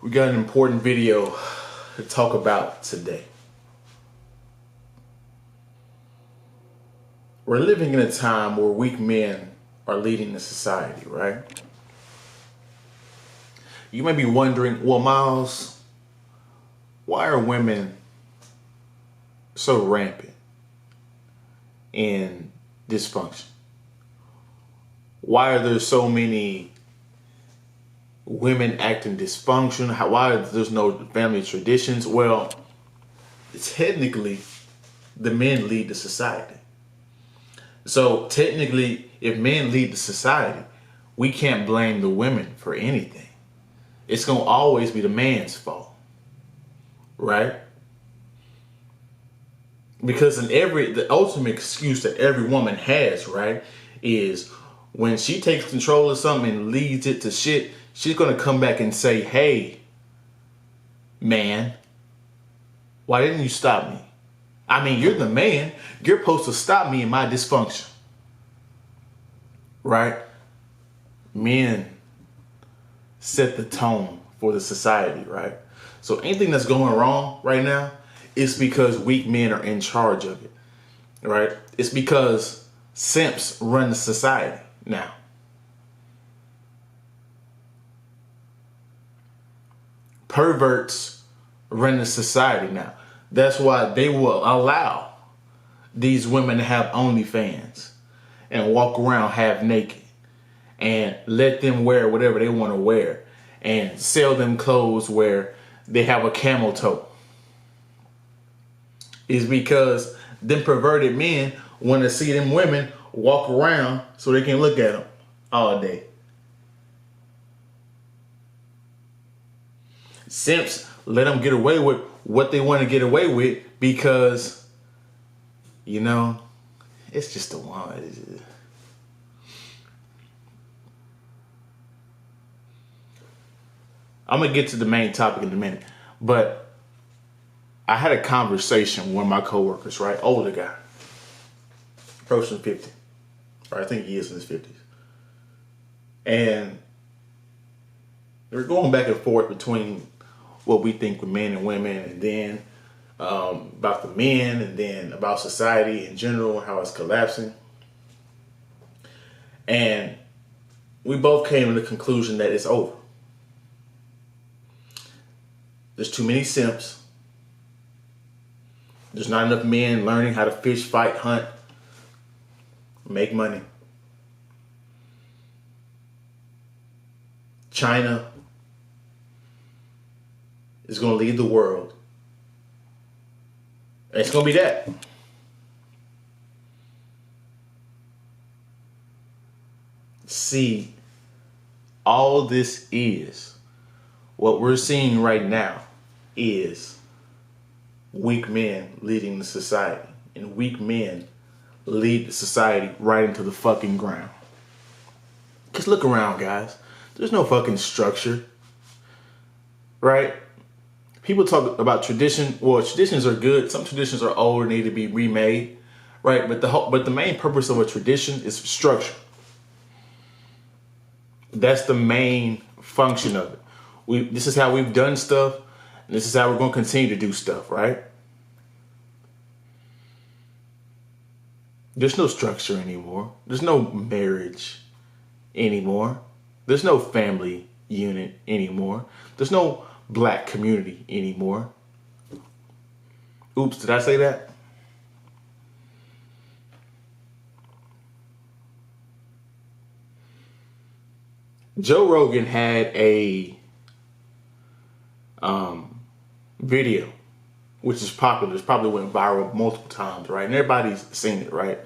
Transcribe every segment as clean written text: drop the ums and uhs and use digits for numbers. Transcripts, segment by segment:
We got an important video to talk about today. We're living in a time where weak men are leading the society, right? You may be wondering, well, Miles, why are women so rampant in dysfunction? Why are there so many women acting dysfunction? Why there's no family traditions? Well, technically, the men lead the society. So technically, if men lead the society, we can't blame the women for anything. It's going to always be the man's fault, right? Because the ultimate excuse that every woman has, right, is when she takes control of something and leads it to shit, she's going to come back and say, hey, man, why didn't you stop me? I mean, you're the man. You're supposed to stop me in my dysfunction. Right? Men set the tone for the society, right? So anything that's going wrong right now is because weak men are in charge of it, right? It's because simps run the society now. Perverts run the society now. That's why they will allow these women to have OnlyFans and walk around half naked and let them wear whatever they want to wear and sell them clothes where they have a camel toe. It's because them perverted men want to see them women walk around so they can look at them all day. Simps let them get away with what they want to get away with because, you know, it's just a one. I'm going to get to the main topic in a minute, but I had a conversation with one of my coworkers, right? Older guy, approaching 50, or I think he is in his 50s. And we're going back and forth between what we think with men and women, and then about the men, and then about society in general and how it's collapsing. And we both came to the conclusion that it's over. There's too many simps. There's not enough men learning how to fish, fight, hunt, make money. China is going to lead the world. And it's going to be that. See, all this is, what we're seeing right now is weak men leading the society. And weak men lead the society right into the fucking ground. Just look around, guys. There's no fucking structure. Right? People talk about tradition. Well, traditions are good. Some traditions are old and need to be remade, right? But the main purpose of a tradition is structure. That's the main function of it. This is how we've done stuff, and this is how we're going to continue to do stuff, right? There's no structure anymore. There's no marriage anymore. There's no family unit anymore. There's no black community anymore. Oops, did I say that? Joe Rogan had a video, which is popular. It's probably went viral multiple times, right? And everybody's seen it, right?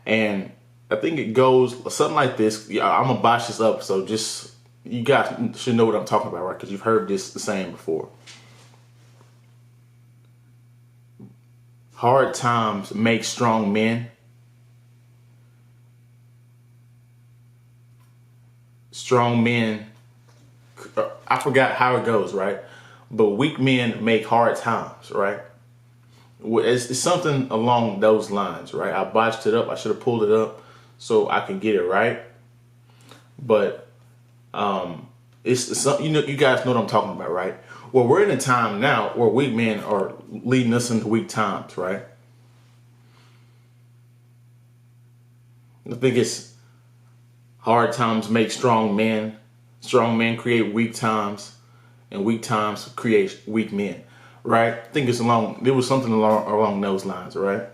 And I think it goes something like this. I'm gonna botch this up, so just you guys should know what I'm talking about, right? Because you've heard this the same before. Hard times make strong men. Strong men, I forgot how it goes, right? But weak men make hard times, right? It's something along those lines, right? I botched it up. I should have pulled it up so I can get it right. But It's some, you guys know what I'm talking about, right? Well, we're in a time now where weak men are leading us into weak times, right? I think it's hard times make strong men. Strong men create weak times, and weak times create weak men, right? I think there was something along those lines, right?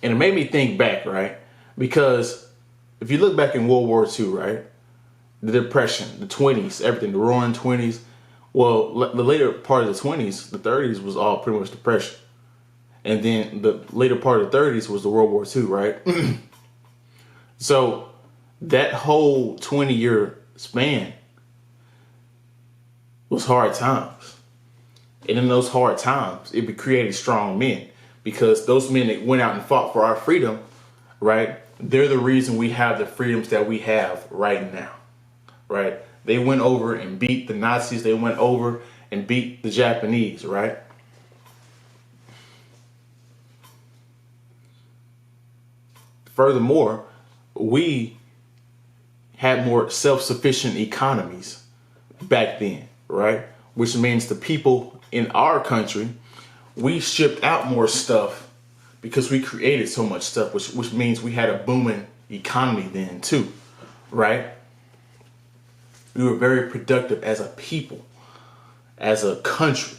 And it made me think back, right? Because if you look back in World War II, right? The Depression, the 20s, everything, the roaring 20s. Well, the later part of the 20s, the 30s was all pretty much depression. And then the later part of the 30s was the World War II, right? So that whole 20-year span was hard times. And in those hard times, it created strong men, because those men that went out and fought for our freedom, right? They're the reason we have the freedoms that we have right now, right? They went over and beat the Nazis. They went over and beat the Japanese, right? Furthermore, we had more self-sufficient economies back then, right? Which means the people in our country, we shipped out more stuff because we created so much stuff, which means we had a booming economy then too, right? We were very productive as a people, as a country,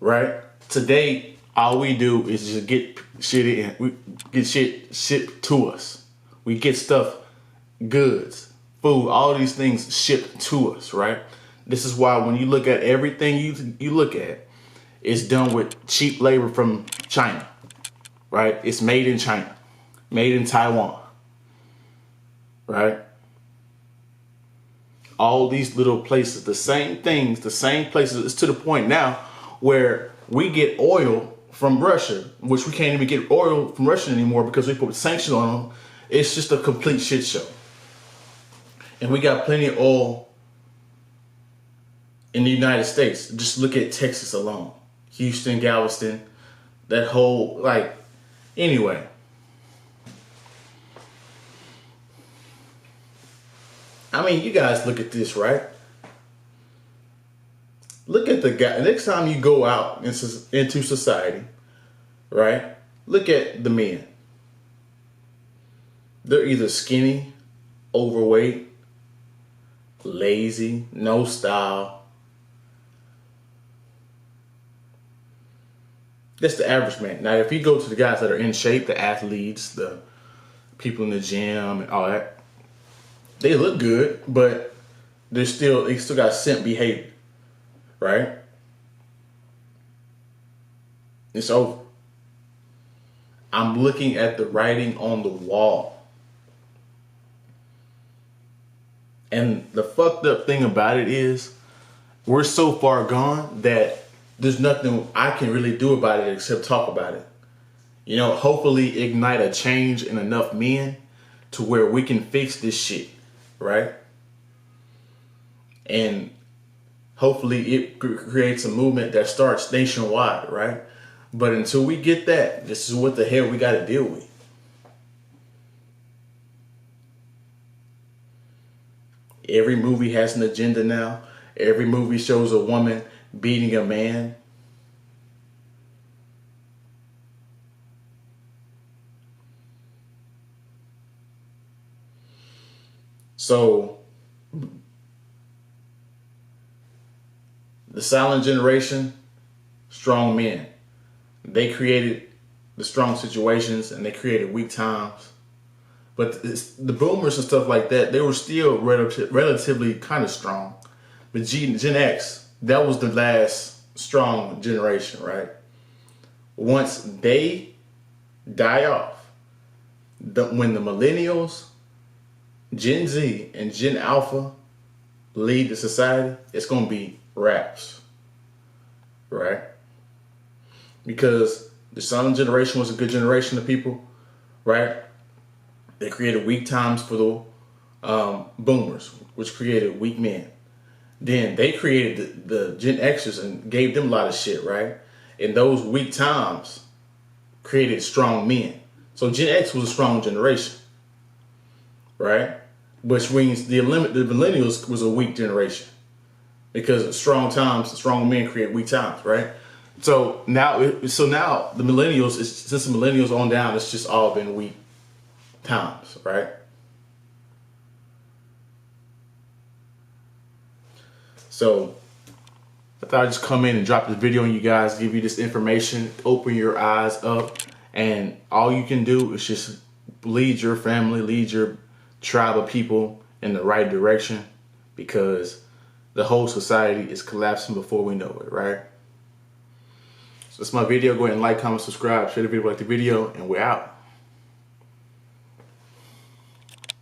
right? Today, all we do is just get shit in. We get shit shipped to us. We get stuff, goods, food, all these things shipped to us, right? This is why when you look at everything you look at, it's done with cheap labor from China, right? It's made in China, made in Taiwan, right? All these little places, the same things, the same places. It's to the point now where we get oil from Russia, which we can't even get oil from Russia anymore because we put sanctions on them. It's just a complete shit show. And we got plenty of oil in the United States. Just look at Texas alone. Houston, Galveston, that whole, anyway. I mean, you guys look at this, right? Look at the guy. Next time you go out into society, right? Look at the men. They're either skinny, overweight, lazy, no style. That's the average man. Now, if you go to the guys that are in shape, the athletes, the people in the gym and all that, they look good, but they still got simp behavior, right? It's over. I'm looking at the writing on the wall. And the fucked up thing about it is we're so far gone that there's nothing I can really do about it except talk about it. You know, hopefully ignite a change in enough men to where we can fix this shit, right? And hopefully it creates a movement that starts nationwide, right? But until we get that, this is what the hell we got to deal with. Every movie has an agenda now. Every movie shows a woman beating a man. So the silent generation, strong men. They created the strong situations and they created weak times. But the boomers and stuff like that, they were still relatively kind of strong. But Gen X, that was the last strong generation, right? Once they die off, when the millennials, Gen Z, and Gen Alpha lead the society, it's going to be raps, right? Because the silent generation was a good generation of people, right? They created weak times for the boomers, which created weak men. Then they created the Gen Xers and gave them a lot of shit, right? And those weak times created strong men. So Gen X was a strong generation, right? which means the millennials was a weak generation because strong times, strong men create weak times, right? So now the millennials, since the millennials on down, it's just all been weak times, right? So I thought I'd just come in and drop this video on you guys, give you this information, open your eyes up, and all you can do is just lead your family, lead your tribe of people in the right direction, because the whole society is collapsing before we know it, right? So that's my video. Go ahead and like, comment, subscribe, share the video, like the video, and we're out.